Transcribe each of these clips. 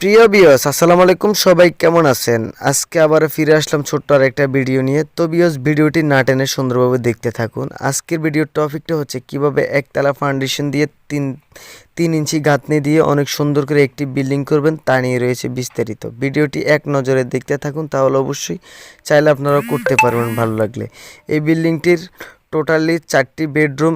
প্রিয় ভিউয়ার্স আসসালামু আলাইকুম, সবাই কেমন আছেন? আজকে আবার ফিরে আসলাম ছোট্ট আর একটা ভিডিও নিয়ে। তো ভিউয়ার্স, ভিডিওটি না টেনে সুন্দরভাবে দেখতে থাকুন। আজকের ভিডিওর টপিকটা হচ্ছে কিভাবে একতলা ফাউন্ডেশন দিয়ে তিন ইঞ্চি গাঁথনি দিয়ে অনেক সুন্দর করে একটি বিল্ডিং করবেন, তা নিয়ে রয়েছে বিস্তারিত। ভিডিওটি এক নজরে দেখতে থাকুন, তাহলে অবশ্যই চাইলে আপনারা করতে পারবেন ভালো লাগলে। এই বিল্ডিংটির টোটালি 4টি বেডরুম,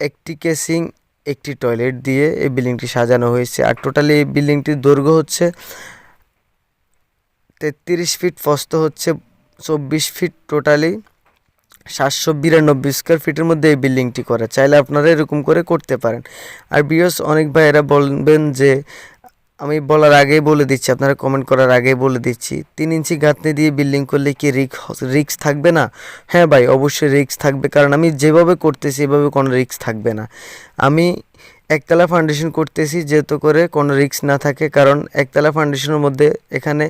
একটি কেসিং, একটি টয়লেট দিয়ে এই বিল্ডিংটি সাজানো হয়েছে। আর টোটালি এই বিল্ডিংটির দৈর্ঘ্য হচ্ছে 33 ফিট, প্রস্থ হচ্ছে 24 ফিট, টোটালি 792 স্কোয়ার ফিটের মধ্যে এই বিল্ডিংটি করা। চাইলে আপনারা এরকম করে করতে পারেন। আর বিয়স অনেক ভাইয়েরা বলবেন যে আমি বলার আগেই বলে দিচ্ছি, আপনারা কমেন্ট করার আগেই বলে দিচ্ছি, 3 ইঞ্চি গাঁথনি দিয়ে বিল্ডিং করলে কি রিস্ক থাকবে না? হ্যাঁ ভাই, অবশ্যই রিস্ক থাকবে, কারণ আমি যেভাবে করতেছি এভাবে কোনো রিস্ক থাকবে না। আমি একতলা ফাউন্ডেশন করতেছি যেহেতু করে কোনো রিস্ক না থাকে, কারণ একতলা ফাউন্ডেশনের মধ্যে এখানে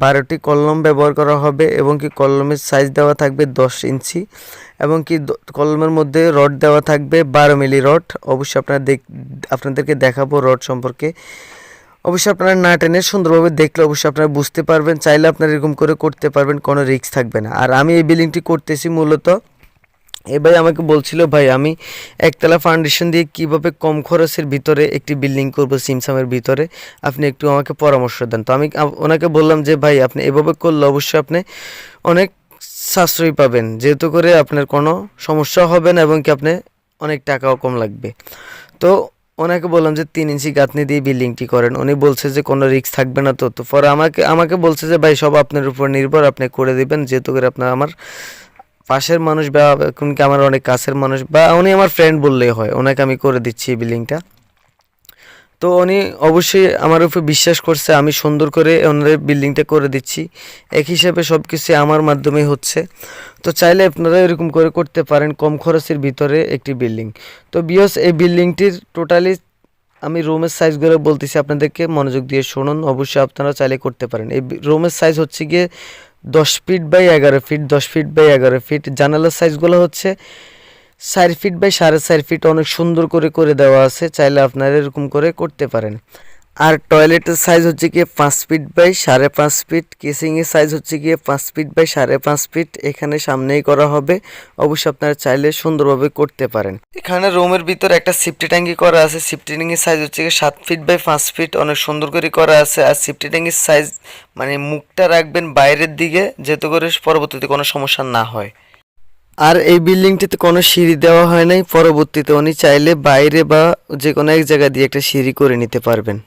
12টি কলম ব্যবহার করা হবে এবং কি কলমের সাইজ দেওয়া থাকবে 10 ইঞ্চি এবং কি কলমের মধ্যে রড দেওয়া থাকবে 12 মিলি রড। অবশ্যই আপনাদেরকে দেখাবো রড সম্পর্কে। অবশ্যই আপনারা না টেনে সুন্দরভাবে দেখলে অবশ্যই আপনারা বুঝতে পারবেন। চাইলে আপনারা এরকম করে করতে পারবেন, কোনো রিস্ক থাকবে না। আর আমি এই বিল্ডিংটি করতেছি মূলত, ভাই আমাকে বলছিল ভাই আমি একতলা ফাউন্ডেশন দিয়ে কিভাবে কম খরচের ভিতরে একটি বিল্ডিং করব সিমসামের ভিতরে, আপনি একটু আমাকে পরামর্শ দেন। তো আমি ওনাকে বললাম যে ভাই আপনি এভাবে করলে অবশ্যই আপনি অনেক সাশ্রয় পাবেন, যেহেতু করে আপনার কোনো সমস্যা হবে না এবং কি আপনি অনেক টাকাও কম লাগবে। তো ওনাকে বললাম যে 3 ইঞ্চি গাঁথনি দিয়ে বিল্ডিংটি করেন। উনি বলছে যে কোনো রিস্ক থাকবে না। তো পরে আমাকে বলছে যে ভাই সব আপনার উপর নির্ভর, আপনি করে দিবেন, যেহেতু করে আপনার আমার পাশের মানুষ বা এমনকি আমার অনেক কাছের মানুষ বা উনি আমার ফ্রেন্ড বললেই হয়, ওনাকে আমি করে দিচ্ছি এই বিল্ডিংটা। তো উনি অবশ্যই আমার উপর বিশ্বাস করছে, আমি সুন্দর করে ওনার বিল্ডিংটা করে দিচ্ছি। এক হিসাবে সব কিছু আমার মাধ্যমেই হচ্ছে। তো চাইলে আপনারা এরকম করে করতে পারেন কম খরচের ভিতরে একটি বিল্ডিং। তো বিয়স এই বিল্ডিংটির টোটালি আমি রুমের সাইজগুলো বলতেছি, আপনাদেরকে মনোযোগ দিয়ে শুনুন, অবশ্যই আপনারা চাইলে করতে পারেন। এই রুমের সাইজ হচ্ছে গিয়ে 10 feet by 11 feet, 10 feet by 11 feet. জানালার সাইজগুলো হচ্ছে 4 ফিট বাই 4.5 ফিট, অনেক সুন্দর করে দেওয়া আছে। চাইলে আপনারা এরকম করে করতে পারেন। আর টয়লেটের সাইজ হচ্ছে গিয়ে 5 ফিট বাই 5.5 ফিট, কেসিংয়ের সাইজ হচ্ছে গিয়ে 5 ফিট বাই 5.5 ফিট। এখানে সামনেই করা হবে, অবশ্যই আপনারা চাইলে সুন্দরভাবে করতে পারেন। এখানে রুমের ভিতরে একটা সিফটি ট্যাঙ্কি করা আছে, সিফটি ট্যাঙ্কির সাইজ হচ্ছে গিয়ে 7 ফিট বাই 5 ফিট, অনেক সুন্দর করে করা আছে। আর সিফটি ট্যাঙ্কির সাইজ মানে মুখটা রাখবেন বাইরের দিকে, যাতে করে পরবর্তীতে কোনো সমস্যা না হয়। আর এই বিল্ডিংটিতে কোনো সিঁড়ি দেওয়া হয় নাই, পরবর্তীতে উনি চাইলে বাইরে বা যে কোনো এক জায়গা দিয়ে একটা সিঁড়ি করে নিতে পারবেন।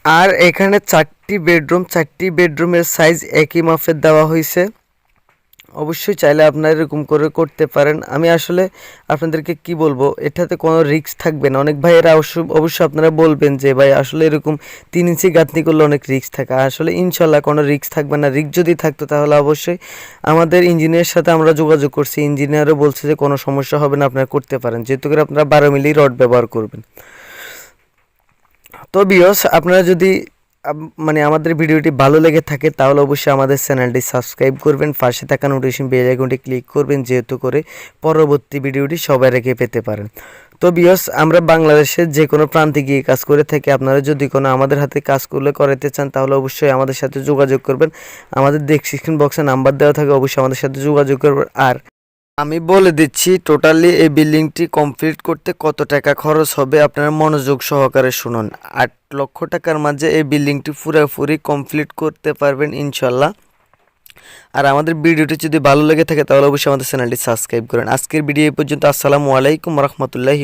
আর এখানে 4টি বেডরুম, 4টি বেডরুমের সাইজ একই মাপের দেওয়া হয়েছে। অবশ্যই চাইলে আপনারা এরকম করে করতে পারেন। আমি আসলে আপনাদেরকে কি বলবো, এটাতে কোনো রিস্ক থাকবে না। অনেক ভাইয়েরা অবশ্যই আপনারা বলবেন যে ভাই আসলে এরকম 3 ইঞ্চি গাঁথনি করলে অনেক রিস্ক থাকে। আসলে ইনশাল্লাহ কোনো রিস্ক থাকবে না। রিস্ক যদি থাকতো তাহলে অবশ্যই আমাদের ইঞ্জিনিয়ারের সাথে আমরা যোগাযোগ করছি, ইঞ্জিনিয়ারও বলছে যে কোনো সমস্যা হবে না, আপনারা করতে পারেন, যেহেতু করে আপনারা 12 মিলি রড ব্যবহার করবেন। তো বিয়স, আপনারা যদি মানে আমাদের ভিডিওটি ভালো লেগে থাকে তাহলে অবশ্যই আমাদের চ্যানেলটি সাবস্ক্রাইব করবেন, পাশে থাকা নোটিফিকেশন বেল আইকনটি ক্লিক করবেন, যেহেতু করে পরবর্তী ভিডিওটি সবাই রেখে পেতে পারেন। তো বিয়স, আমরা বাংলাদেশের যে কোনো প্রান্তে গিয়ে কাজ করে থাকি। আপনারা যদি কোনো আমাদের হাতে কাজ করলে করাতে চান তাহলে অবশ্যই আমাদের সাথে যোগাযোগ করবেন। আমাদের ডেসক্রিপশন বক্সে নাম্বার দেওয়া থাকে, অবশ্যই আমাদের সাথে যোগাযোগ করবেন। আর আমি বলে দিচ্ছি টোটালি এই বিল্ডিংটি কমপ্লিট করতে কত টাকা খরচ হবে, আপনারা মনোযোগ সহকারে শুনুন। 8 লক্ষ টাকার মাঝে এই বিল্ডিংটি পুরোপুরি কমপ্লিট করতে পারবেন ইনশাল্লাহ। আর আমাদের ভিডিওটি যদি ভালো লেগে থাকে তাহলে অবশ্যই আমাদের চ্যানেলটি সাবস্ক্রাইব করেন। আজকের ভিডিও এই পর্যন্ত। আসসালামু আলাইকুম রহমতুল্লাহি।